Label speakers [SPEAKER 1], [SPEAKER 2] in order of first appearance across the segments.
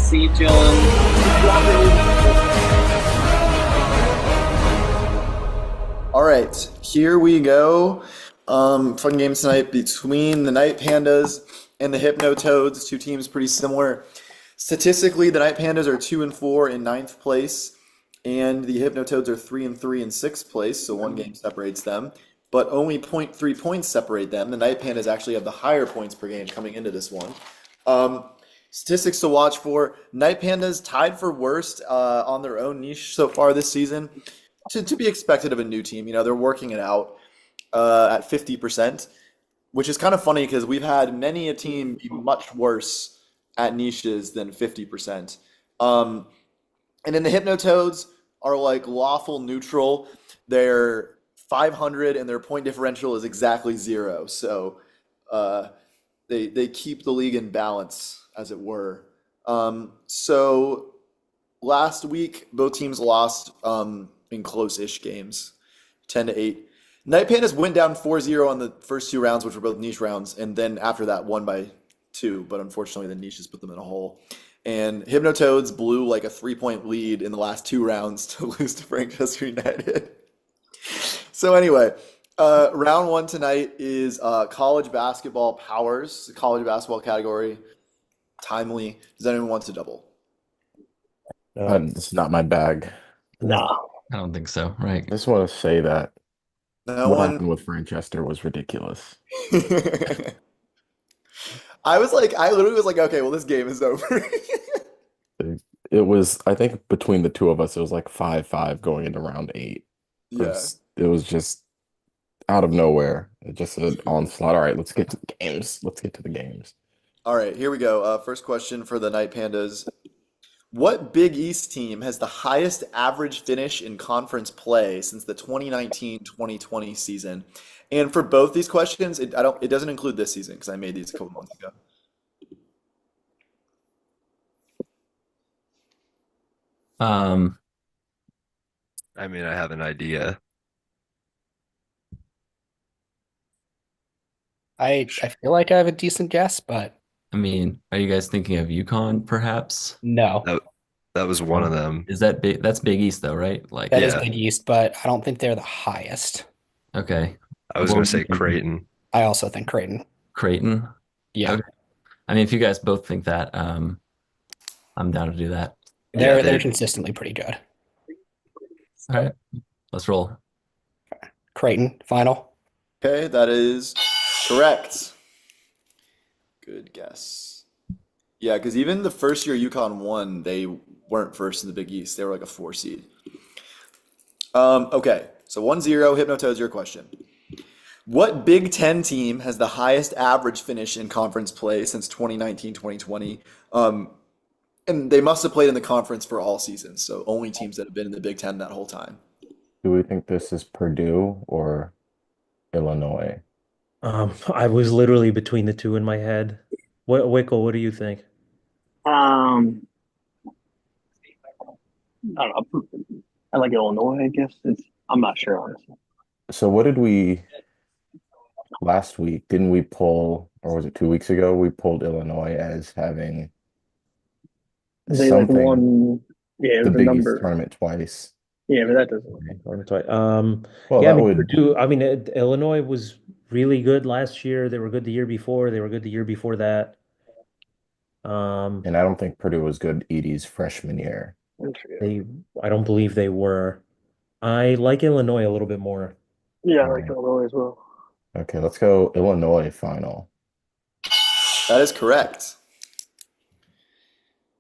[SPEAKER 1] See you, John.
[SPEAKER 2] All right, here we go. Fun game tonight between the Night Pandas and the Hypnotoads. Two teams pretty similar. Statistically, the Night Pandas are 2-4 in ninth place, and the Hypnotoads are 3-3 in sixth place. So one game separates them, but only zero point 0.3 points separate them. The Night Pandas actually have the higher points per game coming into this one. Statistics to watch for: Night Pandas tied for worst on their own niche so far this season. To be expected of a new team. They're working it out at 50%, which is kind of funny because we've had many a team be much worse at niches than 50%. And then the Hypnotoads are like lawful neutral. They're 500 and their point differential is exactly zero. So they keep the league in balance, as it were. So last week, both teams lost in close-ish games, 10-8. Night Pandas went down 4-0 on the first two rounds, which were both niche rounds, and then after that won by 2, but unfortunately the niches put them in a hole. And Hypnotoads blew like a 3-point lead in the last 2 rounds to lose to Manchester United. So anyway, round 1 tonight is college basketball powers, the college basketball category. Timely. Does anyone want to double?
[SPEAKER 3] It's not my bag.
[SPEAKER 1] No.
[SPEAKER 4] I don't think so, right?
[SPEAKER 3] I just want to say that
[SPEAKER 2] No
[SPEAKER 3] what
[SPEAKER 2] one.
[SPEAKER 3] happened with Manchester was ridiculous.
[SPEAKER 2] I literally was like, okay, well, this game is over.
[SPEAKER 3] It was, I think, between the two of us, it was like 5-5 going into round 8.
[SPEAKER 2] Yeah.
[SPEAKER 3] It was just out of nowhere. It just an onslaught. All right, let's get to the games. Let's get to the games.
[SPEAKER 2] All right, here we go. First question for the Night Pandas. What Big East team has the highest average finish in conference play since the 2019-2020 season? And for both these questions, it doesn't include this season because I made these a couple months ago.
[SPEAKER 4] Um,
[SPEAKER 5] I mean, I have an idea.
[SPEAKER 6] I feel like I have a decent guess, but
[SPEAKER 4] I mean, are you guys thinking of UConn, perhaps?
[SPEAKER 6] no.
[SPEAKER 5] That was one of them.
[SPEAKER 4] Is that big? That's Big East, though, right? Like,
[SPEAKER 6] That is
[SPEAKER 5] Yeah.
[SPEAKER 6] Big East, but I don't think they're the highest.
[SPEAKER 4] okay.
[SPEAKER 5] I was
[SPEAKER 4] What
[SPEAKER 5] going
[SPEAKER 4] were
[SPEAKER 5] to say
[SPEAKER 4] you thinking?
[SPEAKER 5] Creighton.
[SPEAKER 6] I also think Creighton.
[SPEAKER 4] Creighton.
[SPEAKER 6] Yeah,
[SPEAKER 4] Okay. I mean, if you guys both think that, I'm down to do that.
[SPEAKER 6] they're
[SPEAKER 5] they-
[SPEAKER 6] consistently pretty good.
[SPEAKER 4] All right, let's roll.
[SPEAKER 6] Creighton, final.
[SPEAKER 2] Okay, that is correct. Good guess. Yeah, because even the first year UConn won, they weren't first in the Big East. They were like a 4 seed. Okay, so 1-0. Hypnotoads, your question. What Big Ten team has the highest average finish in conference play since 2019-2020? And they must have played in the conference for all seasons, so only teams that have been in the Big Ten that whole time.
[SPEAKER 3] Do we think this is Purdue or Illinois?
[SPEAKER 7] I was literally between the two in my head. Wickle, what do you think?
[SPEAKER 1] I don't know. I like Illinois, I guess. I'm not sure, honestly.
[SPEAKER 3] So what did we last week? Didn't we pull, or was it 2 weeks ago? We pulled Illinois as having
[SPEAKER 1] They like
[SPEAKER 3] something,
[SPEAKER 1] won, yeah,
[SPEAKER 3] the
[SPEAKER 1] the
[SPEAKER 3] Big East
[SPEAKER 1] number.
[SPEAKER 3] tournament twice.
[SPEAKER 1] Yeah, but that doesn't.
[SPEAKER 3] Well,
[SPEAKER 7] Yeah, I
[SPEAKER 3] that
[SPEAKER 7] mean,
[SPEAKER 3] would,
[SPEAKER 7] Purdue, I mean, Illinois was really good last year. They were good the year before. They were good the year before that.
[SPEAKER 3] and I don't think Purdue was good Edie's freshman year.
[SPEAKER 7] I don't believe they were. I like Illinois a little bit more.
[SPEAKER 1] Yeah, I like Illinois as well.
[SPEAKER 3] Okay, let's go Illinois final.
[SPEAKER 2] That is correct.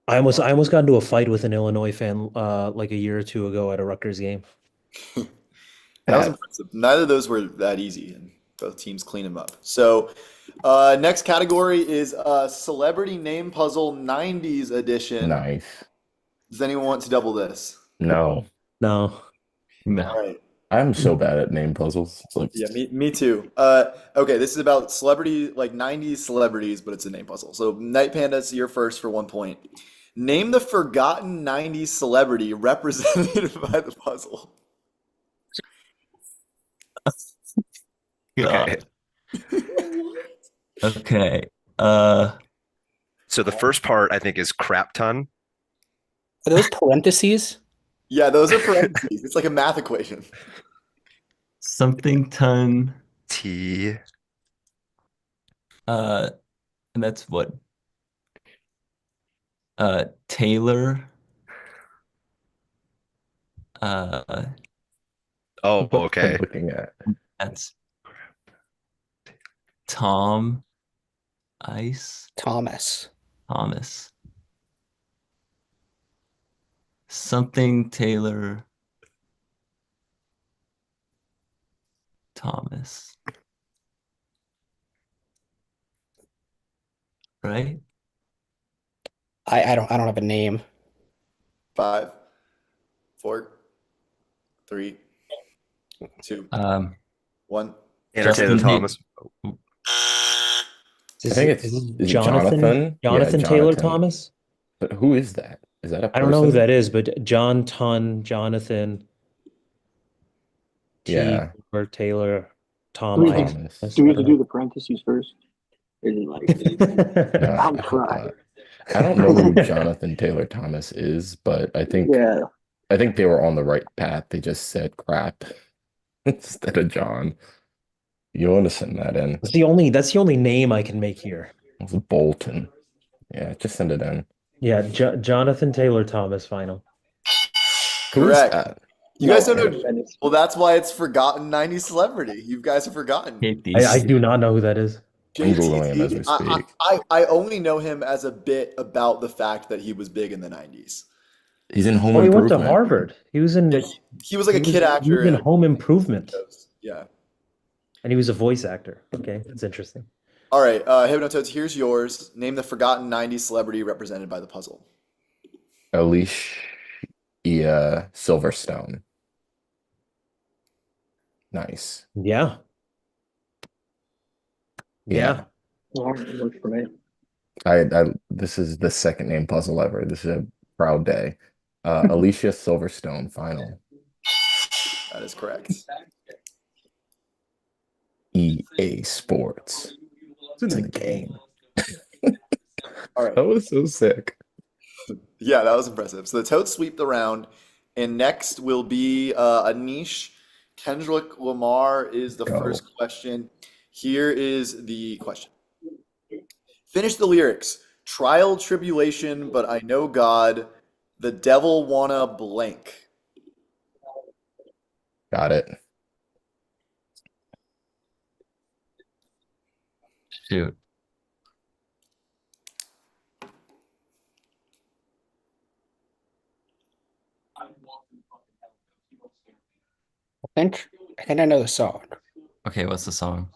[SPEAKER 7] I almost got into a fight with an Illinois fan like a year or two ago at a Rutgers game.
[SPEAKER 2] That was impressive. Neither of those were that easy, and both teams clean them up. So, next category is Celebrity Name Puzzle 90s edition.
[SPEAKER 3] Nice.
[SPEAKER 2] Does anyone want to double this?
[SPEAKER 3] No,
[SPEAKER 7] No.
[SPEAKER 2] All
[SPEAKER 4] No.
[SPEAKER 2] right.
[SPEAKER 3] I'm so bad at name puzzles. It's like,
[SPEAKER 2] Yeah, me too. Okay, this is about celebrity, like 90s celebrities, but it's a name puzzle. So, Night Pandas, you're first for 1 point. Name the forgotten 90s celebrity represented by the puzzle.
[SPEAKER 5] Okay.
[SPEAKER 4] Okay.
[SPEAKER 5] So the first part I think is crap ton.
[SPEAKER 6] Are those parentheses?
[SPEAKER 2] Yeah, those are parentheses. It's like a math equation.
[SPEAKER 4] Something ton.
[SPEAKER 5] T.
[SPEAKER 4] And that's what? Taylor.
[SPEAKER 5] Oh,
[SPEAKER 3] What am I
[SPEAKER 5] okay.
[SPEAKER 3] looking at?
[SPEAKER 4] That's Tom Ice
[SPEAKER 6] Thomas.
[SPEAKER 4] Thomas. Something Taylor Thomas. Right?
[SPEAKER 6] I don't have a name.
[SPEAKER 2] 5, 4, 3, 2,
[SPEAKER 4] Um,
[SPEAKER 2] 1.
[SPEAKER 5] Tanner Taylor
[SPEAKER 4] Justin
[SPEAKER 5] Thomas.
[SPEAKER 3] I think
[SPEAKER 7] Is
[SPEAKER 3] it's
[SPEAKER 7] it
[SPEAKER 3] is it
[SPEAKER 7] Jonathan?
[SPEAKER 3] Jonathan? Yeah,
[SPEAKER 7] Jonathan Taylor
[SPEAKER 3] Jonathan.
[SPEAKER 7] Thomas?
[SPEAKER 3] But who is that? Is that a
[SPEAKER 7] I don't know who
[SPEAKER 3] person?
[SPEAKER 7] that is, but John Ton, Jonathan, T.
[SPEAKER 3] Yeah,
[SPEAKER 7] or Taylor, Tom
[SPEAKER 1] Do we,
[SPEAKER 7] Ice.
[SPEAKER 3] Thomas.
[SPEAKER 7] I
[SPEAKER 1] do we have to
[SPEAKER 7] don't
[SPEAKER 1] do the parentheses first? Is it like,
[SPEAKER 7] know.
[SPEAKER 1] I'm
[SPEAKER 3] I hope
[SPEAKER 1] crying.
[SPEAKER 3] not. I don't know who Jonathan Taylor Thomas is, but I think
[SPEAKER 1] Yeah.
[SPEAKER 3] they were on the right path. They just said crap instead of John. You want to send that in?
[SPEAKER 7] That's the only name I can make here.
[SPEAKER 3] It's Bolton. Yeah, just send it in.
[SPEAKER 7] Yeah, Jonathan Taylor Thomas final.
[SPEAKER 3] Who is
[SPEAKER 2] Correct.
[SPEAKER 3] that?
[SPEAKER 2] You guys don't know.
[SPEAKER 1] And it's-
[SPEAKER 2] Well, that's why it's forgotten 90s celebrity. You guys have forgotten.
[SPEAKER 4] hate these.
[SPEAKER 7] I do not know who that is.
[SPEAKER 3] I'm Googling him as we
[SPEAKER 2] JTT.
[SPEAKER 3] speak.
[SPEAKER 2] I only know him as a bit about the fact that he was big in the 90s.
[SPEAKER 3] He's in Home
[SPEAKER 7] Oh, he went to
[SPEAKER 3] Improvement.
[SPEAKER 7] Harvard. He was in
[SPEAKER 2] Yeah, he was like a kid
[SPEAKER 7] he
[SPEAKER 2] actor
[SPEAKER 7] was in
[SPEAKER 2] in
[SPEAKER 7] Home Improvement,
[SPEAKER 2] Yeah.
[SPEAKER 7] and he was a voice actor. Okay, that's interesting.
[SPEAKER 2] All right, Hypnotoads, here's yours. Name the forgotten 90s celebrity represented by the puzzle.
[SPEAKER 3] Alicia Silverstone. Nice.
[SPEAKER 7] Yeah, yeah.
[SPEAKER 1] All right, it works for me.
[SPEAKER 3] This is the second name puzzle ever. This is a proud day. Alicia Silverstone final.
[SPEAKER 2] That is correct.
[SPEAKER 3] EA Sports. It's in the game.
[SPEAKER 2] All right.
[SPEAKER 3] That was so sick.
[SPEAKER 2] Yeah, that was impressive. So the Toads sweep the round, and next will be a niche. Kendrick Lamar is the
[SPEAKER 3] Go.
[SPEAKER 2] first question. Here is the question. Finish the lyrics. Trial, tribulation, but I know God. The devil wanna blank.
[SPEAKER 3] Got it.
[SPEAKER 4] Shoot.
[SPEAKER 6] I think I know the song.
[SPEAKER 4] Okay, what's the song?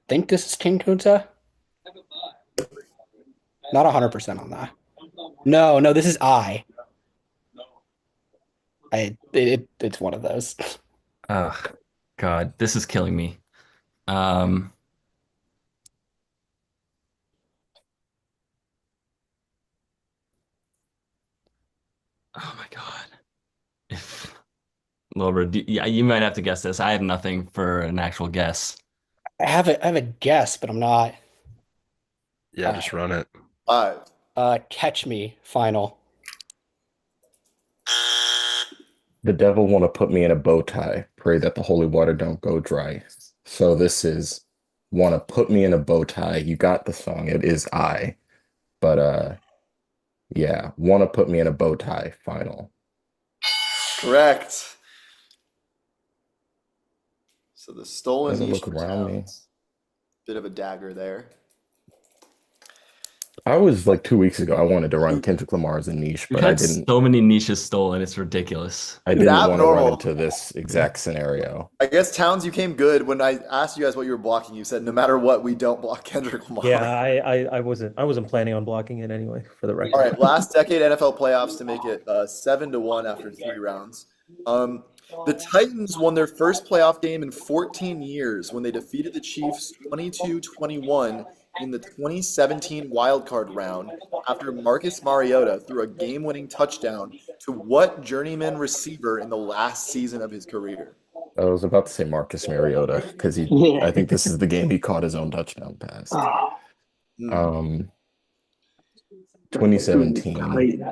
[SPEAKER 6] Think this is King Kunta? Not 100% on that. No, this is I. It's one of those.
[SPEAKER 4] Ugh, God, this is killing me. Oh my God. If Laura, yeah, you might have to guess this. I have nothing for an actual guess.
[SPEAKER 6] I have a guess, but I'm not.
[SPEAKER 5] Yeah, just run it.
[SPEAKER 2] 5,
[SPEAKER 6] Catch Me final.
[SPEAKER 3] The devil want to put me in a bow tie. Pray that the holy water don't go dry. So this is want to put me in a bow tie. You got the song. It is I. But yeah, want to put me in a bow tie final.
[SPEAKER 2] correct. So the stolen
[SPEAKER 3] Doesn't
[SPEAKER 2] niche
[SPEAKER 3] look around me.
[SPEAKER 2] sounds. Bit of a dagger there.
[SPEAKER 3] I was like 2 weeks ago. I wanted to run Kendrick Lamar as a niche,
[SPEAKER 4] We've
[SPEAKER 3] but I
[SPEAKER 4] had
[SPEAKER 3] didn't.
[SPEAKER 4] so many niches stolen. It's ridiculous.
[SPEAKER 3] I didn't want to run
[SPEAKER 2] abnormal.
[SPEAKER 3] into this exact scenario.
[SPEAKER 2] I guess Towns, you came good when I asked you guys what you were blocking. You said no matter what, we don't block Kendrick Lamar.
[SPEAKER 7] Yeah, I wasn't planning on blocking it anyway, for the record.
[SPEAKER 2] All right, last decade NFL playoffs to make it 7-1 after 3 rounds. The Titans won their first playoff game in 14 years when they defeated the Chiefs 22-21 in the 2017 wildcard round after Marcus Mariota threw a game-winning touchdown to what journeyman receiver in the last season of his career?
[SPEAKER 3] I was about to say Marcus Mariota because
[SPEAKER 1] Yeah.
[SPEAKER 3] I think this is the game he caught his own touchdown pass.
[SPEAKER 1] Oh,
[SPEAKER 2] Hmm.
[SPEAKER 3] 2017.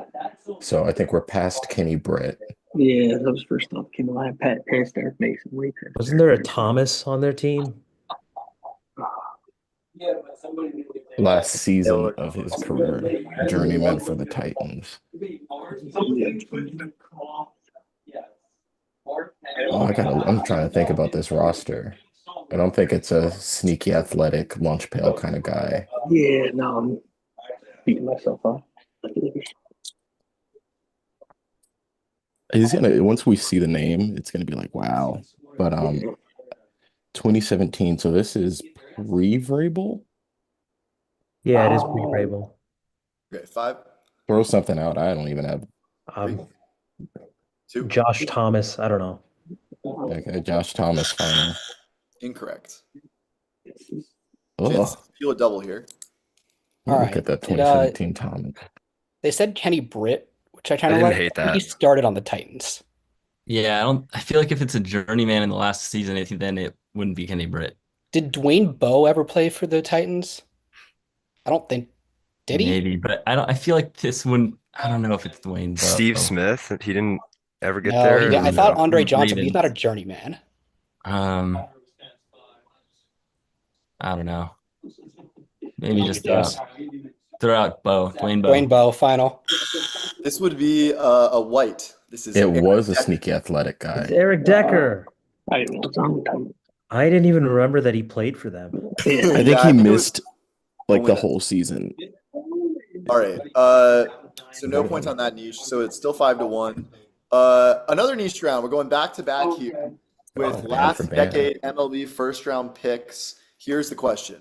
[SPEAKER 3] So I think we're past Kenny Britt.
[SPEAKER 1] Yeah, that was first off. Came alive. Pat past Eric Mason. Way past
[SPEAKER 7] Wasn't there a
[SPEAKER 1] Eric Mason.
[SPEAKER 7] Thomas on their team?
[SPEAKER 3] Last season of his career, journeyman for the Titans. Oh, I'm trying to think about this roster. I don't think it's a sneaky athletic lunch pail kind of guy.
[SPEAKER 1] Yeah, no, I'm beating myself up.
[SPEAKER 3] He's gonna once we see the name, it's gonna be like, wow. But 2017, so this is pre-Vrabel?
[SPEAKER 7] Yeah, it is pre-Vrabel.
[SPEAKER 2] Okay, 5,
[SPEAKER 3] Throw something out. I don't even have
[SPEAKER 2] 3, 2.
[SPEAKER 7] Josh Thomas. I don't know.
[SPEAKER 3] okay, Josh Thomas final.
[SPEAKER 2] Incorrect.
[SPEAKER 3] Ugh,
[SPEAKER 2] Chance to steal a double here.
[SPEAKER 6] All
[SPEAKER 3] look
[SPEAKER 6] right.
[SPEAKER 3] at that
[SPEAKER 6] Did,
[SPEAKER 3] 2017 Thomas.
[SPEAKER 6] They said Kenny Britt, which I kind
[SPEAKER 5] I
[SPEAKER 6] of
[SPEAKER 5] didn't
[SPEAKER 6] like.
[SPEAKER 5] hate that.
[SPEAKER 6] He started on the Titans.
[SPEAKER 4] Yeah, I feel like if it's a journeyman in the last season, then it wouldn't be Kenny Britt.
[SPEAKER 6] Did Dwayne Bowe ever play for the Titans? I don't think. Did he?
[SPEAKER 4] Maybe, but I feel like this one. I don't know if it's Dwayne Bowe.
[SPEAKER 5] Steve Smith, he didn't ever get
[SPEAKER 6] No,
[SPEAKER 5] there.
[SPEAKER 6] he did. I
[SPEAKER 3] No.
[SPEAKER 6] thought Andre Johnson, but he's
[SPEAKER 4] Ravens.
[SPEAKER 6] not a journeyman.
[SPEAKER 4] I don't know. Maybe just
[SPEAKER 6] Yes.
[SPEAKER 4] throw out Dwayne Bowe.
[SPEAKER 6] Dwayne Bowe, final.
[SPEAKER 2] This would be a white. This is
[SPEAKER 3] It
[SPEAKER 2] Eric
[SPEAKER 3] was a
[SPEAKER 2] Decker.
[SPEAKER 3] sneaky athletic
[SPEAKER 7] It's
[SPEAKER 3] guy.
[SPEAKER 7] Eric Decker.
[SPEAKER 1] I didn't know it was on the time.
[SPEAKER 7] I didn't even remember that he played for them.
[SPEAKER 1] Yeah,
[SPEAKER 3] I think
[SPEAKER 2] Yeah, I
[SPEAKER 3] he
[SPEAKER 2] think it was
[SPEAKER 3] missed like
[SPEAKER 2] only
[SPEAKER 3] the
[SPEAKER 2] that.
[SPEAKER 3] whole season.
[SPEAKER 2] All right. So no points on that niche. So it's still 5-1. Another niche round. We're going back to back here with
[SPEAKER 3] Oh, man
[SPEAKER 2] last
[SPEAKER 3] for man.
[SPEAKER 2] decade MLB first round picks. Here's the question.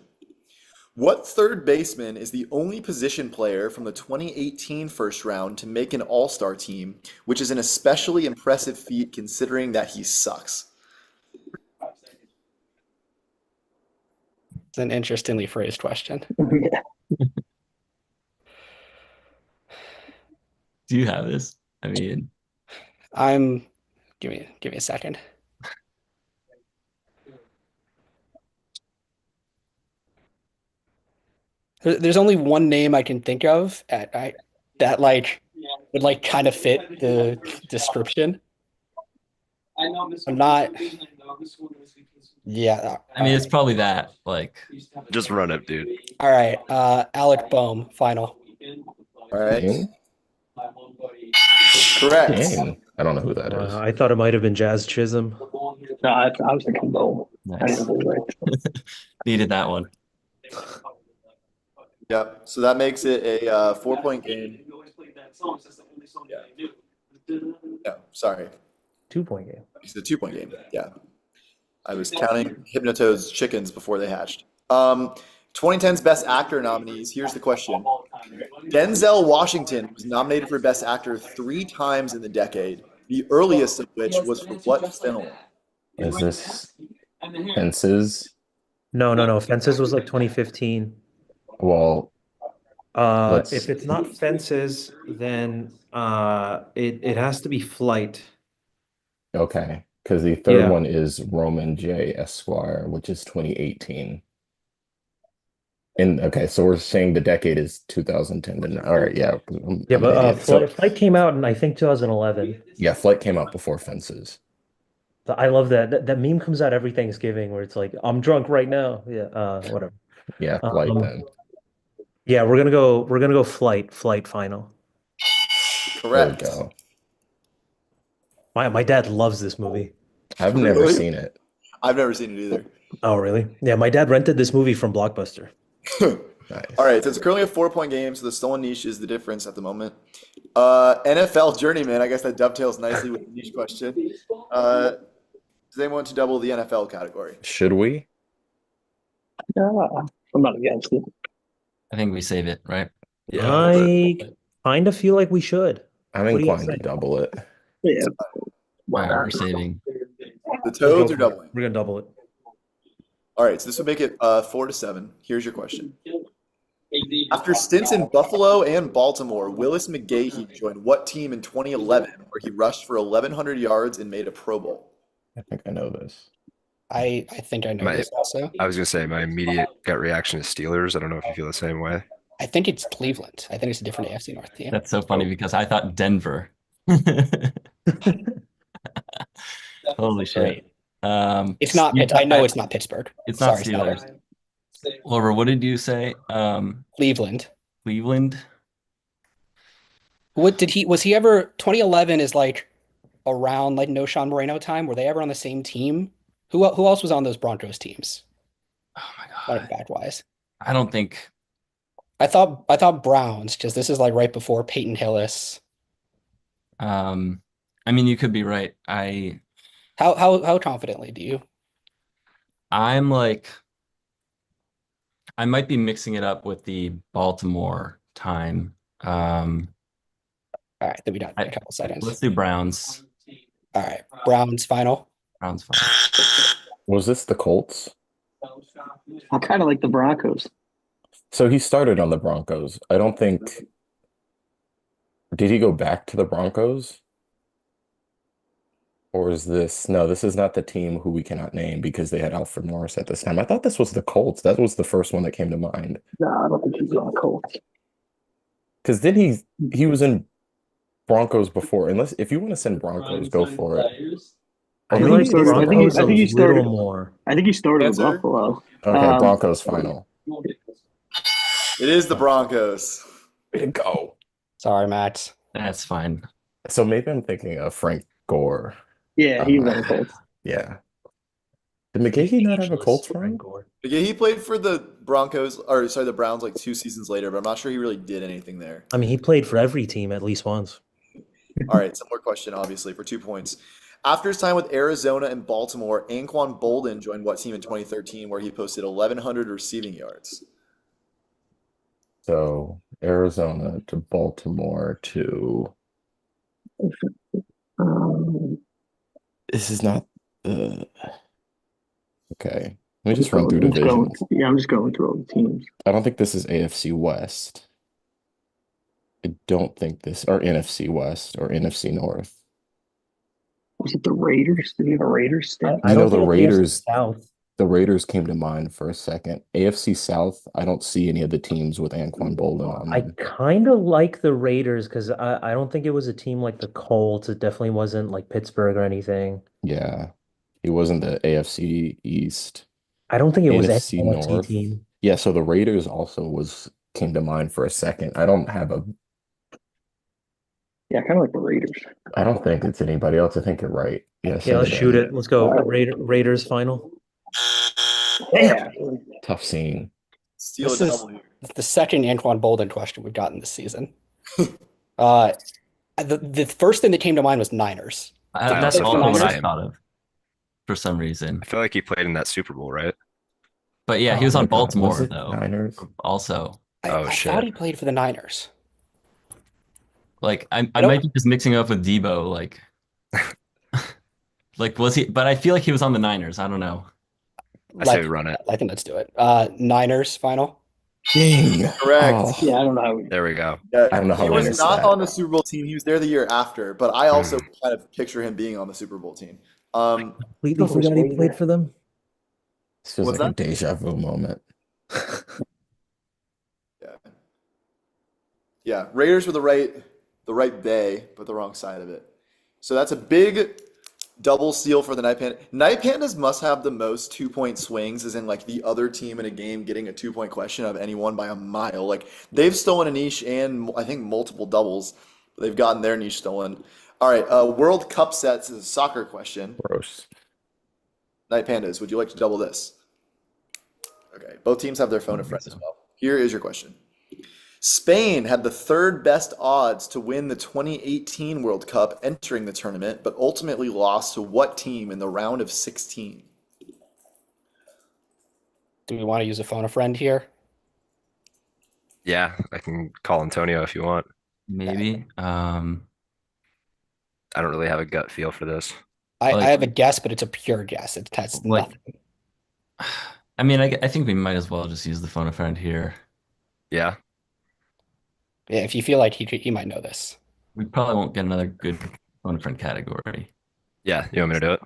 [SPEAKER 2] What third baseman is the only position player from the 2018 first round to make an all-star team, which is an especially impressive feat considering that he sucks?
[SPEAKER 6] It's an interestingly phrased question.
[SPEAKER 4] Do you have this? I mean,
[SPEAKER 6] Give me a second. There's only one name I can think of that like would like kind of fit the description. I'm not. Yeah.
[SPEAKER 4] I mean, it's probably that. Like,
[SPEAKER 5] Just run it, dude.
[SPEAKER 6] All right. Alec Boehm, final.
[SPEAKER 2] All right.
[SPEAKER 3] Dang.
[SPEAKER 2] Correct.
[SPEAKER 3] Dang. I don't know who that is.
[SPEAKER 7] I thought it might have been Jazz Chisholm.
[SPEAKER 1] No, I was thinking Bowl. I
[SPEAKER 4] nice.
[SPEAKER 1] didn't know it was right.
[SPEAKER 4] Needed that one.
[SPEAKER 2] Yep. So that makes it a 4-point game. Yeah. Sorry.
[SPEAKER 7] 2-point game.
[SPEAKER 2] It's a 2-point game. Yeah. I was counting Hypnotoads chickens before they hatched. 2010's Best Actor nominees. Here's the question. Denzel Washington was nominated for Best Actor 3 times in the decade, the earliest of which was for what film?
[SPEAKER 3] Is this Fences?
[SPEAKER 7] No. Fences was like 2015.
[SPEAKER 3] Well,
[SPEAKER 7] If it's not Fences, then it has to be Flight.
[SPEAKER 3] okay. Because the third
[SPEAKER 7] Yeah.
[SPEAKER 3] one is Roman J. Esquire, which is 2018. And okay, so we're saying the decade is 2010. Then all right, yeah.
[SPEAKER 7] Yeah,
[SPEAKER 3] I'm
[SPEAKER 7] but
[SPEAKER 3] an idiot. So,
[SPEAKER 7] Flight came out in I think 2011.
[SPEAKER 3] yeah, Flight came out before Fences.
[SPEAKER 7] So I love that meme comes out every Thanksgiving where it's like I'm drunk right now. Yeah, whatever.
[SPEAKER 3] Yeah, Flight then.
[SPEAKER 7] Yeah, we're gonna go Flight final.
[SPEAKER 3] There we
[SPEAKER 2] Correct.
[SPEAKER 3] go.
[SPEAKER 7] My dad loves this movie.
[SPEAKER 3] I've never
[SPEAKER 2] Really?
[SPEAKER 3] seen it.
[SPEAKER 2] I've never seen it either.
[SPEAKER 7] Oh, really? Yeah, my dad rented this movie from Blockbuster.
[SPEAKER 3] Nice.
[SPEAKER 2] All right, so it's currently a 4-point game, so the stolen niche is the difference at the moment. NFL journeyman, I guess that dovetails nicely with the niche question. Does anyone want to double the NFL category?
[SPEAKER 3] Should we?
[SPEAKER 1] I'm not against it.
[SPEAKER 4] I think we save it, right?
[SPEAKER 7] I kind of feel like we should.
[SPEAKER 3] I'm
[SPEAKER 7] What do you
[SPEAKER 3] inclined to
[SPEAKER 7] think?
[SPEAKER 3] double it.
[SPEAKER 1] Yeah.
[SPEAKER 4] All right, we're saving.
[SPEAKER 2] The Toads are doubling.
[SPEAKER 7] We're gonna double it.
[SPEAKER 2] All right, so this would make it 4-7. Here's your question. After stints in Buffalo and Baltimore, Willis McGahee joined what team in 2011 where he rushed for 1,100 yards and made a Pro Bowl?
[SPEAKER 3] I think I know this.
[SPEAKER 6] I think I know this also.
[SPEAKER 5] I was gonna say my immediate gut reaction is Steelers. I don't know if you feel the same way.
[SPEAKER 6] I think it's Cleveland. I think it's a different AFC North team.
[SPEAKER 4] That's so funny because I thought Denver. Holy shit.
[SPEAKER 6] Great. It's not
[SPEAKER 4] You
[SPEAKER 6] Pitts. I know
[SPEAKER 4] got-
[SPEAKER 6] it's not Pittsburgh.
[SPEAKER 4] It's not
[SPEAKER 6] Sorry,
[SPEAKER 4] Steelers.
[SPEAKER 6] Steelers.
[SPEAKER 4] Laura, what did you say?
[SPEAKER 6] Cleveland.
[SPEAKER 4] Cleveland?
[SPEAKER 6] What did he was he ever 2011 is like around like no Sean Moreno time? Were they ever on the same team? Who else was on those Broncos teams?
[SPEAKER 4] Oh my
[SPEAKER 6] Running
[SPEAKER 4] God.
[SPEAKER 6] back wise.
[SPEAKER 4] I don't think
[SPEAKER 6] I thought Browns, because this is like right before Peyton Hillis.
[SPEAKER 4] I mean you could be right.
[SPEAKER 6] How confidently do you?
[SPEAKER 4] I'm like I might be mixing it up with the Baltimore time.
[SPEAKER 6] All right, then we got a
[SPEAKER 4] I,
[SPEAKER 6] couple seconds.
[SPEAKER 4] let's do Browns.
[SPEAKER 6] All right, Browns final.
[SPEAKER 4] Browns fine.
[SPEAKER 3] Was this the Colts?
[SPEAKER 1] I kind of like the Broncos.
[SPEAKER 3] So he started on the Broncos. I don't think. Did he go back to the Broncos? Or is this? No, this is not the team who we cannot name because they had Alfred Morris at this time. I thought this was the Colts. That was the first one that came to mind.
[SPEAKER 1] No, I don't think he's on Colts.
[SPEAKER 3] Because then he was in Broncos before. Unless if you want to send Broncos, go for it.
[SPEAKER 7] I
[SPEAKER 3] Or
[SPEAKER 7] feel
[SPEAKER 3] maybe
[SPEAKER 7] like
[SPEAKER 3] it
[SPEAKER 7] the
[SPEAKER 3] is the
[SPEAKER 7] Broncos
[SPEAKER 1] I think he
[SPEAKER 7] a
[SPEAKER 1] started-
[SPEAKER 7] little more.
[SPEAKER 1] I think he started with
[SPEAKER 2] Answer?
[SPEAKER 1] Buffalo.
[SPEAKER 3] Okay, Broncos final.
[SPEAKER 2] It is the Broncos.
[SPEAKER 3] Way to go.
[SPEAKER 6] Sorry, Max.
[SPEAKER 4] That's fine.
[SPEAKER 3] So maybe I'm thinking of Frank Gore.
[SPEAKER 1] Yeah, he was on Colts.
[SPEAKER 3] Yeah. Did McGahee not have a Colts run?
[SPEAKER 2] Yeah, he played for the Broncos, or sorry, the Browns like 2 seasons later, but I'm not sure he really did anything there.
[SPEAKER 7] I mean, he played for every team at least once.
[SPEAKER 2] All right, similar question, obviously, for 2 points. After his time with Arizona and Baltimore, Anquan Bolden joined what team in 2013 where he posted 1,100 receiving yards?
[SPEAKER 3] So Arizona to Baltimore to
[SPEAKER 1] Um,
[SPEAKER 3] this is not the okay. Let me just run through
[SPEAKER 1] I'm just going-
[SPEAKER 3] divisions.
[SPEAKER 1] yeah, I'm just going through all the teams.
[SPEAKER 3] I don't think this is AFC West. I don't think this or NFC West or NFC North.
[SPEAKER 1] Was it the Raiders? Did he have a Raiders stint?
[SPEAKER 3] You know, the
[SPEAKER 7] think
[SPEAKER 3] Raiders-
[SPEAKER 7] South.
[SPEAKER 3] The Raiders came to mind for a second. AFC South, I don't see any of the teams with Anquan Bolden on
[SPEAKER 7] I
[SPEAKER 3] them.
[SPEAKER 7] kind of like the Raiders because I don't think it was a team like the Colts. It definitely wasn't like Pittsburgh or anything.
[SPEAKER 3] Yeah. He wasn't the AFC East.
[SPEAKER 7] I don't think it was
[SPEAKER 3] NFC
[SPEAKER 7] any NFC
[SPEAKER 3] North.
[SPEAKER 7] team.
[SPEAKER 3] Yeah, so the Raiders also came to mind for a second. I don't
[SPEAKER 1] Yeah, kind of like the Raiders.
[SPEAKER 3] I don't think it's anybody else. I think you're right. Yeah,
[SPEAKER 7] Yeah, let's shoot it. Let's go.
[SPEAKER 1] Alright.
[SPEAKER 7] Raiders final.
[SPEAKER 1] Yeah.
[SPEAKER 3] Tough scene.
[SPEAKER 2] Steal
[SPEAKER 6] This
[SPEAKER 2] a
[SPEAKER 6] is-
[SPEAKER 2] double here.
[SPEAKER 6] The second Anquan Bolden question we've gotten this season. The first thing that came to mind was Niners.
[SPEAKER 4] That's
[SPEAKER 5] also
[SPEAKER 4] also
[SPEAKER 5] thought
[SPEAKER 4] what
[SPEAKER 5] the
[SPEAKER 4] I
[SPEAKER 5] same.
[SPEAKER 4] thought of for some reason.
[SPEAKER 5] I feel like he played in that Super Bowl, right?
[SPEAKER 4] But yeah, he
[SPEAKER 3] Oh
[SPEAKER 4] was
[SPEAKER 3] my
[SPEAKER 4] on
[SPEAKER 3] God,
[SPEAKER 4] Baltimore
[SPEAKER 3] was it
[SPEAKER 4] though.
[SPEAKER 3] Niners?
[SPEAKER 4] Also,
[SPEAKER 5] Oh,
[SPEAKER 6] I
[SPEAKER 5] shit.
[SPEAKER 6] thought he played for the Niners.
[SPEAKER 4] like I
[SPEAKER 6] don't-
[SPEAKER 4] might be just mixing up with Debo. Like was he? But I feel like he was on the Niners. I don't know.
[SPEAKER 5] I say we run it.
[SPEAKER 6] I think let's do it. Niners final.
[SPEAKER 3] Dang.
[SPEAKER 2] Correct.
[SPEAKER 3] Oh.
[SPEAKER 1] Yeah, I don't know how we.
[SPEAKER 5] There we go.
[SPEAKER 2] Yeah,
[SPEAKER 3] I don't know how
[SPEAKER 2] he
[SPEAKER 3] I
[SPEAKER 2] was
[SPEAKER 3] missed
[SPEAKER 2] not
[SPEAKER 3] that.
[SPEAKER 2] on the Super Bowl team. He was there the year after, but I also kind of picture him being on the Super Bowl team.
[SPEAKER 7] Completely forgot he played for them.
[SPEAKER 3] This feels
[SPEAKER 2] What's
[SPEAKER 3] like a
[SPEAKER 2] that?
[SPEAKER 3] deja vu moment.
[SPEAKER 2] Yeah. Yeah, Raiders were the right bay, but the wrong side of it. So that's a big double steal for the Night Pandas. Night Pandas must have the most 2-point swings, as in like the other team in a game getting a 2-point question of anyone by a mile. Like they've stolen a niche and I think multiple doubles. They've gotten their niche stolen. All right, World Cup sets is a soccer question.
[SPEAKER 3] Gross.
[SPEAKER 2] Night Pandas, would you like to double this? Okay, both teams have their phone a friend as well. Here is your question. Spain had the third best odds to win the 2018 World Cup entering the tournament, but ultimately lost to what team in the round of 16?
[SPEAKER 6] Do we want to use a phone a friend here?
[SPEAKER 5] Yeah, I can call Antonio if you want.
[SPEAKER 4] Maybe.
[SPEAKER 5] I don't really have a gut feel for this.
[SPEAKER 6] I
[SPEAKER 4] Like-
[SPEAKER 6] have a guess, but it's a pure guess. It has
[SPEAKER 4] Like-
[SPEAKER 6] nothing.
[SPEAKER 4] I mean, I think we might as well just use the phone a friend here.
[SPEAKER 5] Yeah,
[SPEAKER 6] Yeah, if you feel like he might know this.
[SPEAKER 4] We probably won't get another good phone a friend category.
[SPEAKER 5] yeah. You want me to do it?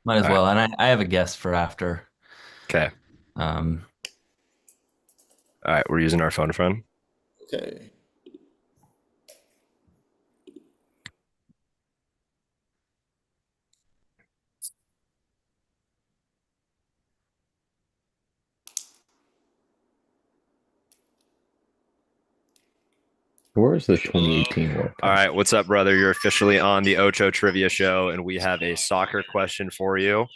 [SPEAKER 4] Might as
[SPEAKER 5] All
[SPEAKER 4] well. And I have a guess for after.
[SPEAKER 5] Okay. All right, we're using our phone friend.
[SPEAKER 2] Okay.
[SPEAKER 3] Where's the 2018 World
[SPEAKER 5] All
[SPEAKER 3] Cup?
[SPEAKER 5] right, what's up, brother? You're officially on the Ocho Trivia Show, and we have a soccer question for you.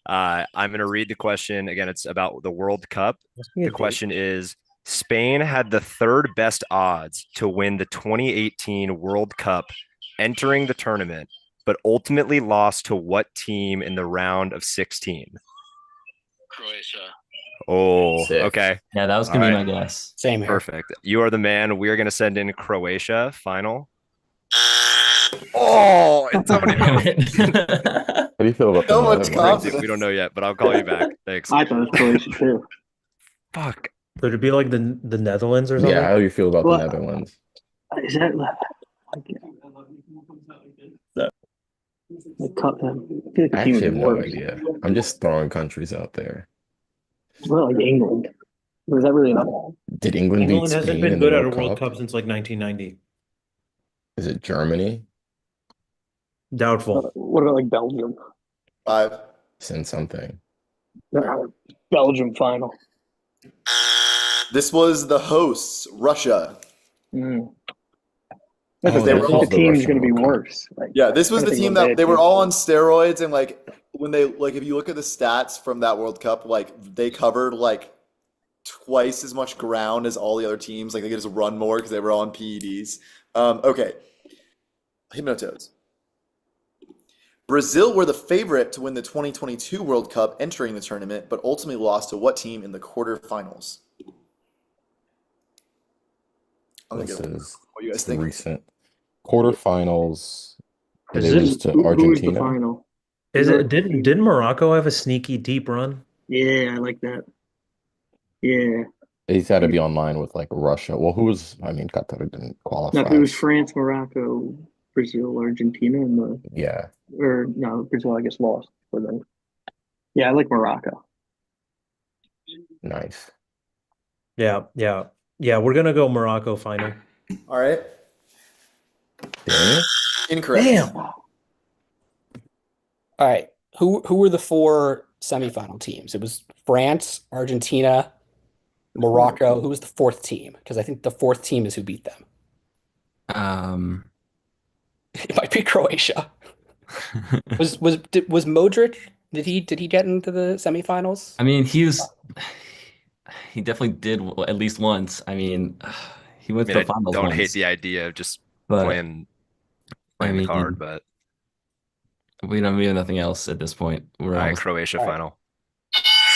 [SPEAKER 5] I'm going to read the question again. It's about the World Cup. The question is: Spain had the third best odds to win the 2018 World Cup entering the tournament, but ultimately lost to what team in the round of 16?
[SPEAKER 1] Croatia.
[SPEAKER 5] Oh,
[SPEAKER 3] Sick.
[SPEAKER 5] okay.
[SPEAKER 4] Yeah, that was
[SPEAKER 5] All
[SPEAKER 4] gonna be
[SPEAKER 5] right.
[SPEAKER 4] my guess.
[SPEAKER 6] Same here.
[SPEAKER 5] Perfect. You are the man. We are going to send in Croatia final. Oh, Antonio.
[SPEAKER 4] Damn it.
[SPEAKER 3] How do you feel about
[SPEAKER 2] So
[SPEAKER 3] the
[SPEAKER 2] much
[SPEAKER 3] Netherlands?
[SPEAKER 2] confidence.
[SPEAKER 5] We don't know yet, but I'll call you back. Thanks.
[SPEAKER 1] I thought it was Croatia too.
[SPEAKER 5] Fuck.
[SPEAKER 7] Would it be like the Netherlands or something?
[SPEAKER 3] Yeah, how do you feel about the
[SPEAKER 1] Well,
[SPEAKER 3] Netherlands?
[SPEAKER 1] Is that like the cup? I feel like the
[SPEAKER 3] I
[SPEAKER 1] team
[SPEAKER 3] actually
[SPEAKER 1] is
[SPEAKER 3] have no
[SPEAKER 1] worse.
[SPEAKER 3] idea. I'm just throwing countries out there.
[SPEAKER 1] Well, like England. Was that really enough?
[SPEAKER 3] Did England beat
[SPEAKER 7] England hasn't
[SPEAKER 3] Spain
[SPEAKER 7] been
[SPEAKER 3] in the
[SPEAKER 7] good at a
[SPEAKER 3] World
[SPEAKER 7] World
[SPEAKER 3] Cup?
[SPEAKER 7] Cup since like 1990.
[SPEAKER 3] Is it Germany?
[SPEAKER 7] Doubtful.
[SPEAKER 1] What about like Belgium?
[SPEAKER 2] 5.
[SPEAKER 3] Send something.
[SPEAKER 1] Belgium final.
[SPEAKER 2] This was the hosts, Russia.
[SPEAKER 1] Mm.
[SPEAKER 3] Oh,
[SPEAKER 2] they
[SPEAKER 1] They
[SPEAKER 2] were
[SPEAKER 1] were
[SPEAKER 3] this
[SPEAKER 2] all-
[SPEAKER 3] was
[SPEAKER 1] the
[SPEAKER 3] the
[SPEAKER 1] team's
[SPEAKER 3] Russian
[SPEAKER 1] going to be
[SPEAKER 3] World Cup.
[SPEAKER 1] worse. Like,
[SPEAKER 2] Yeah, this was
[SPEAKER 1] I
[SPEAKER 2] the
[SPEAKER 1] think
[SPEAKER 2] team
[SPEAKER 1] what
[SPEAKER 2] that they were
[SPEAKER 1] did.
[SPEAKER 2] all on steroids, and like when they if you look at the stats from that World Cup, like they covered like twice as much ground as all the other teams. Like they could just run more because they were all on PEDs. Okay, Hypnotoads. Brazil were the favorite to win the 2022 World Cup entering the tournament, but ultimately lost to what team in the quarterfinals? I'm gonna
[SPEAKER 3] This
[SPEAKER 2] go.
[SPEAKER 3] is
[SPEAKER 2] What do you guys think?
[SPEAKER 3] recent. Quarterfinals. Did they
[SPEAKER 7] Is it-
[SPEAKER 3] lose to
[SPEAKER 1] Who was the
[SPEAKER 3] Argentina?
[SPEAKER 1] final?
[SPEAKER 7] Is it didn't Morocco have a sneaky deep run?
[SPEAKER 1] Yeah, I like that. Yeah.
[SPEAKER 3] He's got to be online with like Russia. Well, who was? I mean, Qatar didn't
[SPEAKER 1] Now, if
[SPEAKER 3] qualify.
[SPEAKER 1] it was France, Morocco, Brazil, Argentina, and
[SPEAKER 3] Yeah,
[SPEAKER 1] Brazil, I guess lost. But then, yeah, I like Morocco.
[SPEAKER 3] nice.
[SPEAKER 7] Yeah. We're gonna go Morocco final.
[SPEAKER 2] All right,
[SPEAKER 3] Dang it.
[SPEAKER 2] incorrect.
[SPEAKER 7] Damn.
[SPEAKER 6] All right. Who were the four semifinal teams? It was France, Argentina, Morocco. Who was the fourth team? Because I think the fourth team is who beat them. It might be Croatia. Was Modric? Did he get into the semifinals?
[SPEAKER 4] I mean, he definitely did at least once. I mean, he
[SPEAKER 5] I
[SPEAKER 4] went
[SPEAKER 5] mean,
[SPEAKER 4] to
[SPEAKER 5] I
[SPEAKER 4] the finals
[SPEAKER 5] don't
[SPEAKER 4] once,
[SPEAKER 5] hate the idea of just
[SPEAKER 4] but
[SPEAKER 5] playing
[SPEAKER 4] I
[SPEAKER 5] the card,
[SPEAKER 4] mean,
[SPEAKER 5] but
[SPEAKER 4] we have nothing else at this point.
[SPEAKER 5] all
[SPEAKER 4] We're
[SPEAKER 5] right,
[SPEAKER 4] almost
[SPEAKER 5] Croatia
[SPEAKER 6] All right.
[SPEAKER 5] final.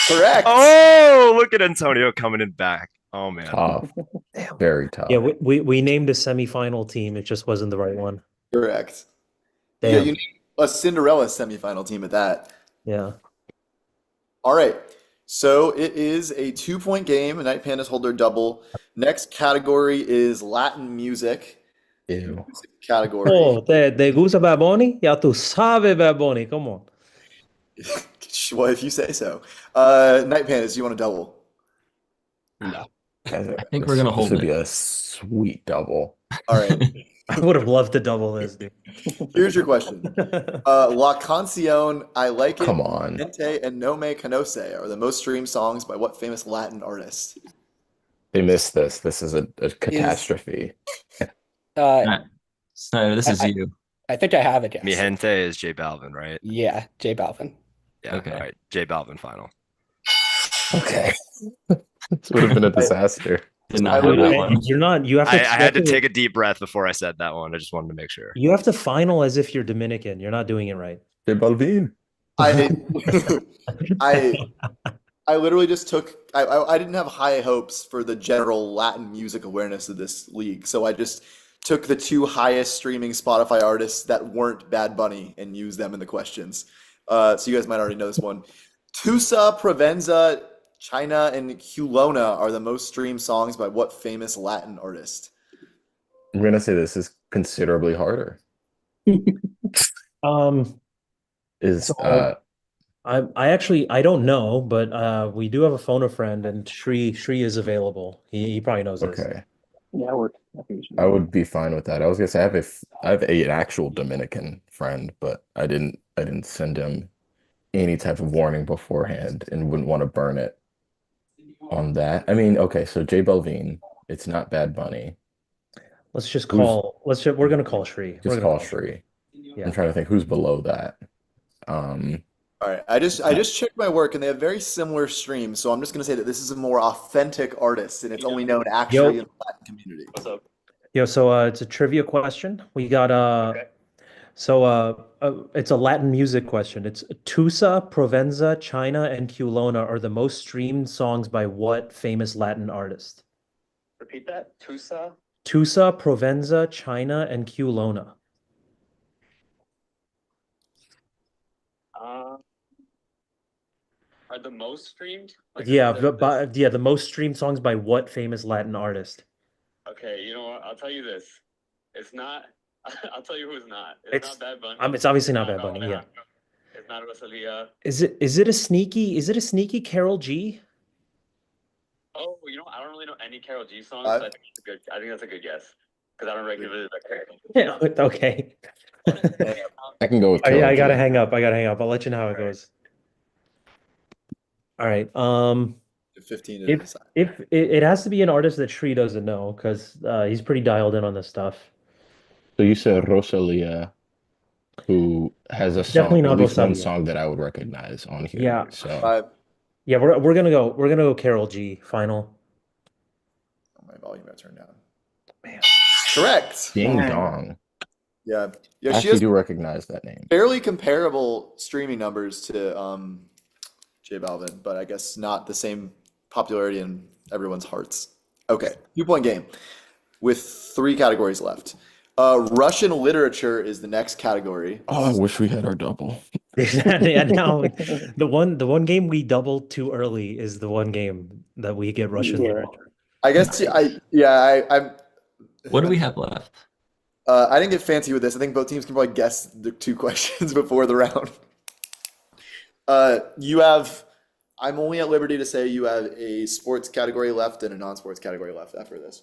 [SPEAKER 2] Correct.
[SPEAKER 5] Oh, look at Antonio coming in back. Oh man.
[SPEAKER 3] Tough. Very tough.
[SPEAKER 7] Yeah, we named a semifinal team. It just wasn't the right one.
[SPEAKER 2] Correct. Yeah,
[SPEAKER 7] Damn.
[SPEAKER 2] you need a Cinderella semifinal team at that.
[SPEAKER 7] Yeah.
[SPEAKER 2] All right. So it is a 2-point game. The Night Pandas hold their double. Next category is Latin music.
[SPEAKER 3] Ew.
[SPEAKER 2] Music category.
[SPEAKER 7] Oh, te gusta Bad Bunny? Ya tú sabes Bad Bunny. Come on.
[SPEAKER 2] Well, if you say so. Night Pandas, you want a double?
[SPEAKER 6] No.
[SPEAKER 4] I think we're gonna
[SPEAKER 3] This
[SPEAKER 4] hold
[SPEAKER 3] would be
[SPEAKER 4] it.
[SPEAKER 3] a sweet double.
[SPEAKER 2] All right.
[SPEAKER 7] I would have loved to double this, dude.
[SPEAKER 2] Here's your question. La Canción, I Like It,
[SPEAKER 3] Come on.
[SPEAKER 2] Gente, and No Me Conoce are the most streamed songs by what famous Latin artist?
[SPEAKER 3] They missed this. This is a catastrophe.
[SPEAKER 4] So this is you.
[SPEAKER 6] I think I have it.
[SPEAKER 5] Mi
[SPEAKER 6] Yes.
[SPEAKER 5] gente is J Balvin, right?
[SPEAKER 6] Yeah, J Balvin.
[SPEAKER 5] Yeah.
[SPEAKER 4] Okay.
[SPEAKER 5] All right. J Balvin final.
[SPEAKER 3] Okay. This would have been a disaster.
[SPEAKER 4] Did
[SPEAKER 2] I
[SPEAKER 4] not have
[SPEAKER 2] literally-
[SPEAKER 4] that one.
[SPEAKER 7] You're not. You have
[SPEAKER 5] I
[SPEAKER 7] to.
[SPEAKER 5] had to take a deep breath before I said that one. I just wanted to make sure.
[SPEAKER 7] You have to final as if you're Dominican. You're not doing it right.
[SPEAKER 3] De Balvin.
[SPEAKER 2] I I literally just took I didn't have high hopes for the general Latin music awareness of this league, so I just took the two highest streaming Spotify artists that weren't Bad Bunny and used them in the questions. So you guys might already know this one. Tusa, Provenza, China, and Culona are the most streamed songs by what famous Latin artist?
[SPEAKER 3] I'm gonna say this is considerably harder.
[SPEAKER 7] Um,
[SPEAKER 3] Is
[SPEAKER 7] So- I don't know, but we do have a phone a friend, and Shri is available. He probably knows this.
[SPEAKER 3] Okay.
[SPEAKER 1] Yeah, we're. I think it should
[SPEAKER 3] I
[SPEAKER 1] be.
[SPEAKER 3] would be fine with that. I was gonna say I have an actual Dominican friend, but I didn't send him any type of warning beforehand and wouldn't want to burn it on that. I mean, okay, so J Balvin, it's not Bad Bunny. Who's
[SPEAKER 7] We're gonna call Shri. We're
[SPEAKER 3] just
[SPEAKER 7] gonna
[SPEAKER 3] call
[SPEAKER 7] call Shri.
[SPEAKER 3] Shri. I'm
[SPEAKER 7] Yeah.
[SPEAKER 3] trying to think who's below that. Um,
[SPEAKER 2] All right, I just checked my work and they have very similar streams, so I'm just gonna say that this is a more authentic artist and it's only known actually
[SPEAKER 7] Yo,
[SPEAKER 2] in the Latin community.
[SPEAKER 7] yo, so it's a trivia question. We got it's a Latin music question. It's Tusa, Provenza, China, and Culona are the most streamed songs by what famous Latin artist?
[SPEAKER 1] Repeat that. Tusa.
[SPEAKER 7] Tusa, Provenza, China, and Culona.
[SPEAKER 1] Are the most streamed?
[SPEAKER 7] Yeah, the most streamed songs by what famous Latin artist?
[SPEAKER 1] Okay, you know what? I'll tell you this. It's not. I'll tell you who it's not.
[SPEAKER 7] It's
[SPEAKER 1] not Bad Bunny.
[SPEAKER 7] it's obviously not Bad Bunny. Yeah.
[SPEAKER 1] It's not Rosalia.
[SPEAKER 7] Is it a sneaky Carol G?
[SPEAKER 1] Oh, you know, I don't really know any Carol G songs,
[SPEAKER 2] Uh,
[SPEAKER 1] so I think it's a good. I think that's a good guess because I don't regularly like Carol.
[SPEAKER 7] Yeah, okay.
[SPEAKER 3] I can go with
[SPEAKER 7] Oh, yeah, I
[SPEAKER 3] Carol
[SPEAKER 7] gotta
[SPEAKER 3] G.
[SPEAKER 7] hang up. I'll let you know how it goes. All right.
[SPEAKER 2] 15 to decide.
[SPEAKER 7] If it has to be an artist that Shri doesn't know because he's pretty dialed in on this stuff.
[SPEAKER 3] So you said Rosalia, who has a song,
[SPEAKER 7] Definitely
[SPEAKER 3] at
[SPEAKER 7] not
[SPEAKER 3] least one
[SPEAKER 7] Rosalia.
[SPEAKER 3] song that I would recognize on here.
[SPEAKER 7] Yeah.
[SPEAKER 3] So
[SPEAKER 2] 5.
[SPEAKER 7] Yeah, we're gonna go Carol G final.
[SPEAKER 2] Oh, my volume got turned down.
[SPEAKER 7] Man.
[SPEAKER 2] Correct.
[SPEAKER 3] Ding
[SPEAKER 1] Yeah.
[SPEAKER 3] Dong.
[SPEAKER 2] Yeah.
[SPEAKER 3] I
[SPEAKER 2] Yeah, she
[SPEAKER 3] actually
[SPEAKER 2] has
[SPEAKER 3] do recognize that name.
[SPEAKER 2] fairly comparable streaming numbers to J Balvin, but I guess not the same popularity in everyone's hearts. Okay, 2-point game with 3 categories left. Russian literature is the next category.
[SPEAKER 3] Oh, I wish we had our double.
[SPEAKER 7] Yeah, now the one game we doubled too early is the one game that we get Russian
[SPEAKER 1] Yeah.
[SPEAKER 7] literature.
[SPEAKER 2] I guess I'm
[SPEAKER 4] What do we have left?
[SPEAKER 2] I didn't get fancy with this. I think both teams can probably guess the 2 questions before the round. You have I'm only at liberty to say you have a sports category left and a non-sports category left after this.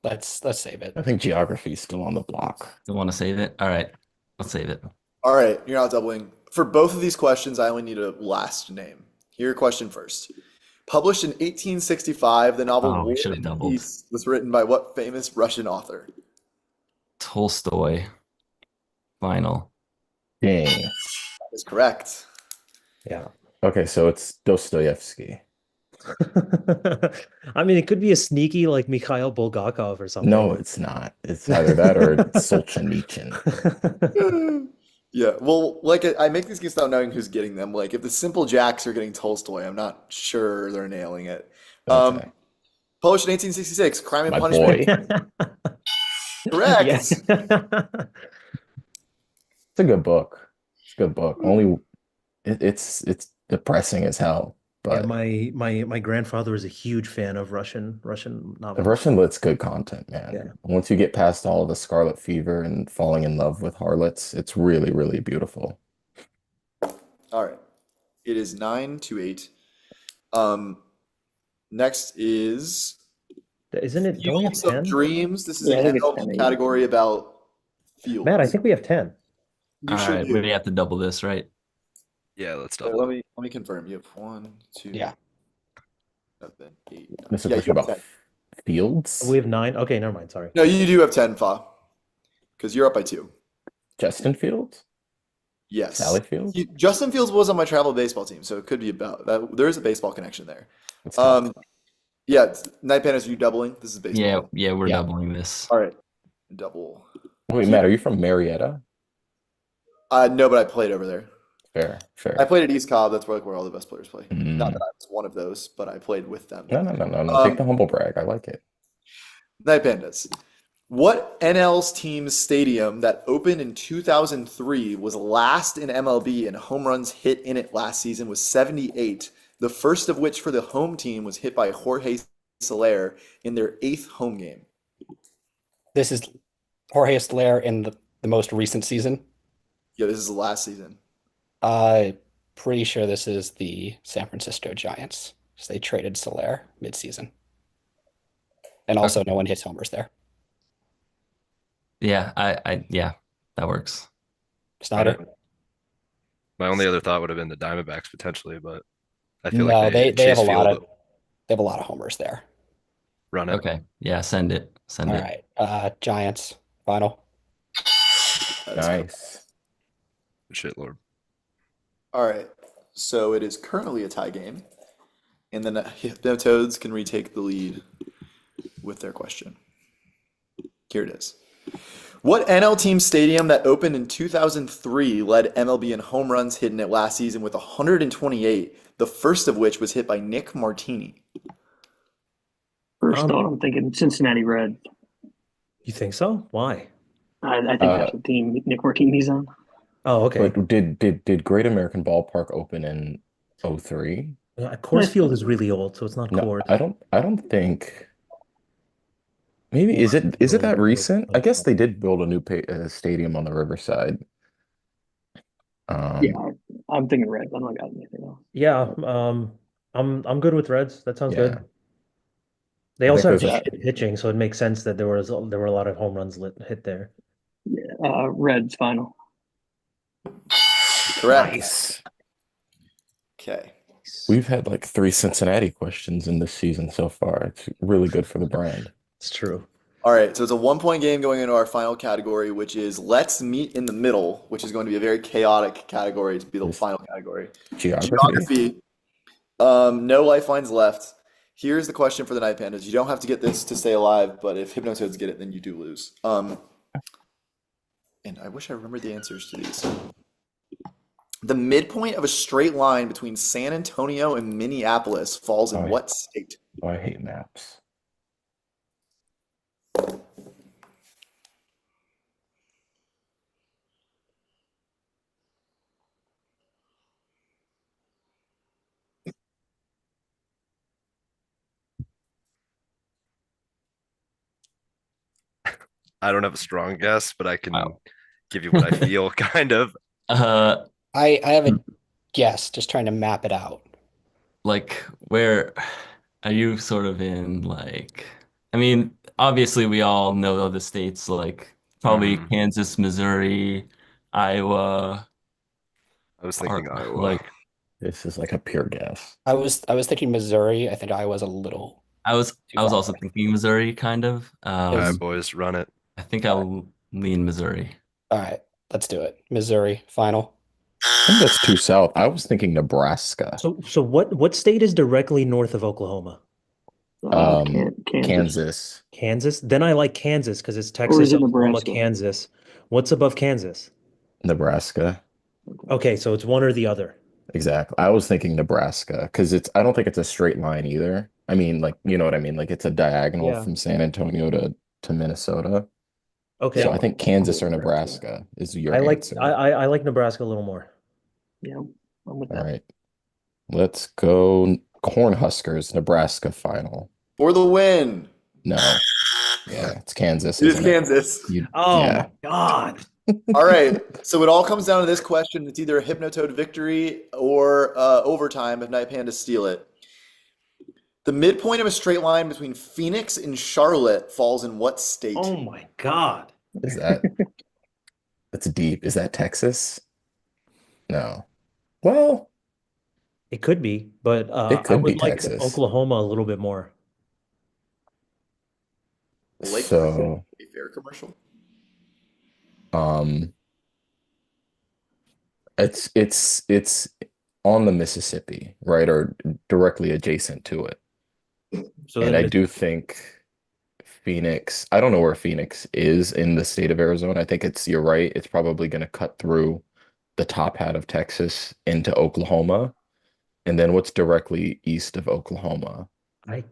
[SPEAKER 6] Let's save it.
[SPEAKER 3] I think geography is still on the block.
[SPEAKER 4] Don't want to save it? All right, let's save it.
[SPEAKER 2] All right, you're not doubling. For both of these questions, I only need a last name. Here, question first. Published in 1865, the novel
[SPEAKER 4] Oh, we
[SPEAKER 2] War
[SPEAKER 4] should have
[SPEAKER 2] and
[SPEAKER 4] doubled.
[SPEAKER 2] Peace was written by what famous Russian author?
[SPEAKER 4] Tolstoy. Final.
[SPEAKER 3] Dang.
[SPEAKER 2] That is correct.
[SPEAKER 7] Yeah.
[SPEAKER 3] Okay, so it's Dostoevsky.
[SPEAKER 7] I mean, it could be a sneaky like Mikhail Bulgakov or something.
[SPEAKER 3] No, it's not. It's either that or Solzhenitsyn.
[SPEAKER 2] Yeah, well, like I make these games without knowing who's getting them. Like if the Simple Jacks are getting Tolstoy, I'm not sure they're nailing it.
[SPEAKER 3] Okay.
[SPEAKER 2] Published in 1866, Crime and
[SPEAKER 3] My
[SPEAKER 2] Punishment.
[SPEAKER 3] boy.
[SPEAKER 2] Correct.
[SPEAKER 7] Yes.
[SPEAKER 3] It's a good book. It's a good book. Only it's depressing as hell.
[SPEAKER 7] Yeah,
[SPEAKER 3] But
[SPEAKER 7] my grandfather was a huge fan of Russian
[SPEAKER 3] the
[SPEAKER 7] novels.
[SPEAKER 3] Russian lit's good content, man.
[SPEAKER 7] Yeah.
[SPEAKER 3] Once you get past all of the scarlet fever and falling in love with harlots, it's really, really beautiful.
[SPEAKER 2] All right. It is 9-8. Next is
[SPEAKER 7] Isn't it? Don't we have
[SPEAKER 2] Fields of
[SPEAKER 7] 10?
[SPEAKER 2] Dreams. This is
[SPEAKER 1] Yeah, I
[SPEAKER 2] an
[SPEAKER 1] think it's
[SPEAKER 2] MLB
[SPEAKER 1] 10,
[SPEAKER 2] category about fields.
[SPEAKER 7] Matt, I think we have 10.
[SPEAKER 2] You
[SPEAKER 4] All
[SPEAKER 2] should
[SPEAKER 4] right,
[SPEAKER 2] do.
[SPEAKER 4] we have to double this, right?
[SPEAKER 5] Yeah, let's
[SPEAKER 2] Let
[SPEAKER 5] double.
[SPEAKER 2] me confirm. You have 1, 2,
[SPEAKER 6] Yeah.
[SPEAKER 2] 7, 8, 9.
[SPEAKER 3] This is a
[SPEAKER 2] Yeah,
[SPEAKER 3] question
[SPEAKER 2] you have
[SPEAKER 3] about
[SPEAKER 2] 10.
[SPEAKER 3] fields.
[SPEAKER 7] We have 9. Okay, never mind. Sorry.
[SPEAKER 2] No, you do have 10, Fa. Because you're up by 2.
[SPEAKER 3] Justin Fields?
[SPEAKER 2] Yes.
[SPEAKER 3] Sally Fields?
[SPEAKER 2] Justin Fields was on my travel baseball team, so it could be about that. There is a baseball connection there.
[SPEAKER 3] It's tough.
[SPEAKER 2] Yeah, Night Pandas, are you doubling? This is baseball.
[SPEAKER 4] Yeah, we're
[SPEAKER 3] Yeah.
[SPEAKER 4] doubling this.
[SPEAKER 2] All right. Double.
[SPEAKER 3] Wait, Matt, are you from Marietta?
[SPEAKER 2] No, but I played over there.
[SPEAKER 3] Fair.
[SPEAKER 2] I played at East Cobb. That's where all the best players play.
[SPEAKER 3] Mm.
[SPEAKER 2] Not that I was one of those, but I played with them.
[SPEAKER 3] No. Take the humble brag. I like it.
[SPEAKER 2] Night Pandas. What NL's team's stadium that opened in 2003 was last in MLB and home runs hit in it last season was 78, the first of which for the home team was hit by Jorge Soler in their 8th home game?
[SPEAKER 6] This is Jorge Soler in the most recent season.
[SPEAKER 2] Yeah, this is the last season.
[SPEAKER 6] Pretty sure this is the San Francisco Giants. So they traded Soler midseason. And also no one hits homers there.
[SPEAKER 4] Yeah, yeah, that works.
[SPEAKER 6] Snyder?
[SPEAKER 5] Run it. My only other thought would have been the Diamondbacks potentially, but I feel like
[SPEAKER 6] No, they have a
[SPEAKER 5] Chase
[SPEAKER 6] lot
[SPEAKER 5] Field
[SPEAKER 6] of they have a lot of homers there.
[SPEAKER 5] run it.
[SPEAKER 4] Okay, yeah, send it. Send
[SPEAKER 6] All
[SPEAKER 4] it.
[SPEAKER 6] right. Giants final.
[SPEAKER 2] That is correct.
[SPEAKER 3] Nice.
[SPEAKER 5] Shit, Lord.
[SPEAKER 2] All right. So it is currently a tie game, and then Hypnotoads can retake the lead with their question. Here it is. What NL team stadium that opened in 2003 led MLB in home runs hit in it last season with 128, the first of which was hit by Nick Martini?
[SPEAKER 1] First thought, I'm thinking Cincinnati Reds.
[SPEAKER 7] You think so? Why?
[SPEAKER 1] I think that's what team Nick Martini's on.
[SPEAKER 7] Oh, okay.
[SPEAKER 3] But did Great American Ballpark open in 03?
[SPEAKER 7] Coors Field is really old, so it's not
[SPEAKER 3] No,
[SPEAKER 7] Coors.
[SPEAKER 3] I don't think. Maybe is it that recent? I guess they did build a new stadium on the Riverside.
[SPEAKER 1] Yeah, I'm thinking Reds. I don't got anything else.
[SPEAKER 7] Yeah, I'm good with Reds. That sounds
[SPEAKER 3] Yeah.
[SPEAKER 7] good. They
[SPEAKER 3] I
[SPEAKER 7] also have
[SPEAKER 3] think there's
[SPEAKER 7] shit pitching, so it makes sense that there were a lot of home runs hit there.
[SPEAKER 1] Yeah, Reds final.
[SPEAKER 2] Correct.
[SPEAKER 3] Nice.
[SPEAKER 2] Okay.
[SPEAKER 3] We've had like 3 Cincinnati questions in this season so far. It's really good for the brand.
[SPEAKER 7] It's true.
[SPEAKER 2] All right, so it's a 1-point game going into our final category, which is Let's Meet in the Middle, which is going to be a very chaotic category to be the final category.
[SPEAKER 3] Geography.
[SPEAKER 2] No lifelines left. Here's the question for the Night Pandas. You don't have to get this to stay alive, but if Hypnotoads get it, then you do lose. And I wish I remembered the answers to these. The midpoint of a straight line between San Antonio and Minneapolis falls in what state?
[SPEAKER 3] Oh, I hate maps.
[SPEAKER 5] I don't have a strong guess, but I can give you what I feel, kind of.
[SPEAKER 6] I have a guess, just trying to map it out.
[SPEAKER 4] Like where are you sort of in like I mean, obviously we all know the states like probably Kansas, Missouri, Iowa,
[SPEAKER 5] I was thinking
[SPEAKER 4] or
[SPEAKER 5] Iowa.
[SPEAKER 4] like
[SPEAKER 3] This is like a pure guess.
[SPEAKER 6] I was thinking Missouri. I think I was a little
[SPEAKER 4] I was
[SPEAKER 6] too
[SPEAKER 4] I was
[SPEAKER 6] far
[SPEAKER 4] also
[SPEAKER 6] away.
[SPEAKER 4] thinking Missouri kind of.
[SPEAKER 5] All right, boys, run it.
[SPEAKER 4] I think I'll lean Missouri.
[SPEAKER 6] All right, let's do it. Missouri final.
[SPEAKER 3] I think that's too south. I was thinking Nebraska.
[SPEAKER 7] So what state is directly north of Oklahoma?
[SPEAKER 3] Kansas.
[SPEAKER 7] Kansas? Then I like Kansas because it's
[SPEAKER 1] Or
[SPEAKER 7] Texas,
[SPEAKER 1] is it
[SPEAKER 7] Oklahoma,
[SPEAKER 1] Nebraska?
[SPEAKER 7] Kansas. What's above Kansas?
[SPEAKER 3] Nebraska.
[SPEAKER 7] Okay, so it's one or the other.
[SPEAKER 3] Exactly. I was thinking Nebraska because I don't think it's a straight line either. I mean, like, you know what I mean? Like it's a diagonal from San Antonio to Minnesota.
[SPEAKER 7] Okay.
[SPEAKER 3] So I think Kansas or Nebraska is your answer.
[SPEAKER 7] I like Nebraska a little more.
[SPEAKER 1] Yeah, I'm with
[SPEAKER 3] All
[SPEAKER 1] that.
[SPEAKER 3] right. Let's go Cornhuskers, Nebraska final.
[SPEAKER 2] For the win.
[SPEAKER 3] No. Yeah, it's Kansas.
[SPEAKER 2] It is
[SPEAKER 3] isn't it?
[SPEAKER 2] Kansas.
[SPEAKER 7] My God.
[SPEAKER 2] All right, so it all comes down to this question. It's either a Hypnotoad victory or overtime if Night Pandas steal it. The midpoint of a straight line between Phoenix and Charlotte falls in what state?
[SPEAKER 7] Oh my God.
[SPEAKER 3] Is that that's deep. Is that Texas? No. Well,
[SPEAKER 7] It could be, but
[SPEAKER 3] it could
[SPEAKER 7] I would
[SPEAKER 3] be
[SPEAKER 7] like
[SPEAKER 3] Texas.
[SPEAKER 7] Oklahoma a little bit more.
[SPEAKER 2] Lake
[SPEAKER 3] So,
[SPEAKER 2] a fair commercial.
[SPEAKER 3] it's on the Mississippi, right? Or directly adjacent to it.
[SPEAKER 7] So
[SPEAKER 3] And
[SPEAKER 7] then
[SPEAKER 3] I do think Phoenix, I don't know where Phoenix is in the state of Arizona. I think you're right. It's probably going to cut through the top hat of Texas into Oklahoma. And then what's directly east of Oklahoma?
[SPEAKER 7] isn't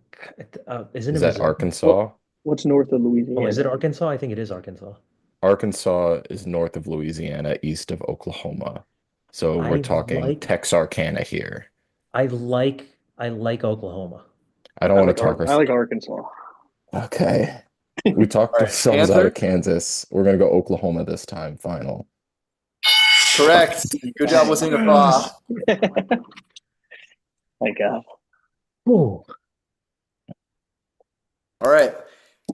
[SPEAKER 3] Is
[SPEAKER 7] it
[SPEAKER 3] that
[SPEAKER 7] Missouri?
[SPEAKER 3] Arkansas?
[SPEAKER 1] What's north of Louisiana?
[SPEAKER 7] Oh, is it Arkansas? I think it is Arkansas.
[SPEAKER 3] Arkansas is north of Louisiana, east of Oklahoma. So we're talking Texarkana here.
[SPEAKER 7] I like Oklahoma.
[SPEAKER 3] I don't want to talk
[SPEAKER 1] I like Arkansas.
[SPEAKER 3] Okay. We talked
[SPEAKER 2] All right,
[SPEAKER 3] ourselves out
[SPEAKER 2] answer?
[SPEAKER 3] of Kansas. We're gonna go Oklahoma this time, final.
[SPEAKER 2] Correct. Good job listening to Fa.
[SPEAKER 1] My God.
[SPEAKER 7] Ooh.
[SPEAKER 2] All right.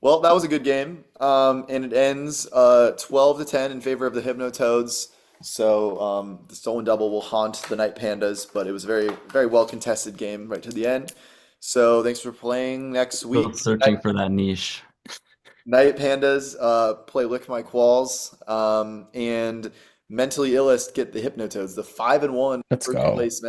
[SPEAKER 2] Well, that was a good game. And it ends 12-10 in favor of the Hypnotoads. So the stolen double will haunt the Night Pandas, but it was a very, very well contested game right to the end. So thanks for playing. Next week,
[SPEAKER 4] Still searching for that niche.
[SPEAKER 2] Night Pandas play Lick My Qualls, and Mentally Illest get the Hypnotoads, the 5-1
[SPEAKER 3] Let's
[SPEAKER 2] first
[SPEAKER 3] go.
[SPEAKER 2] place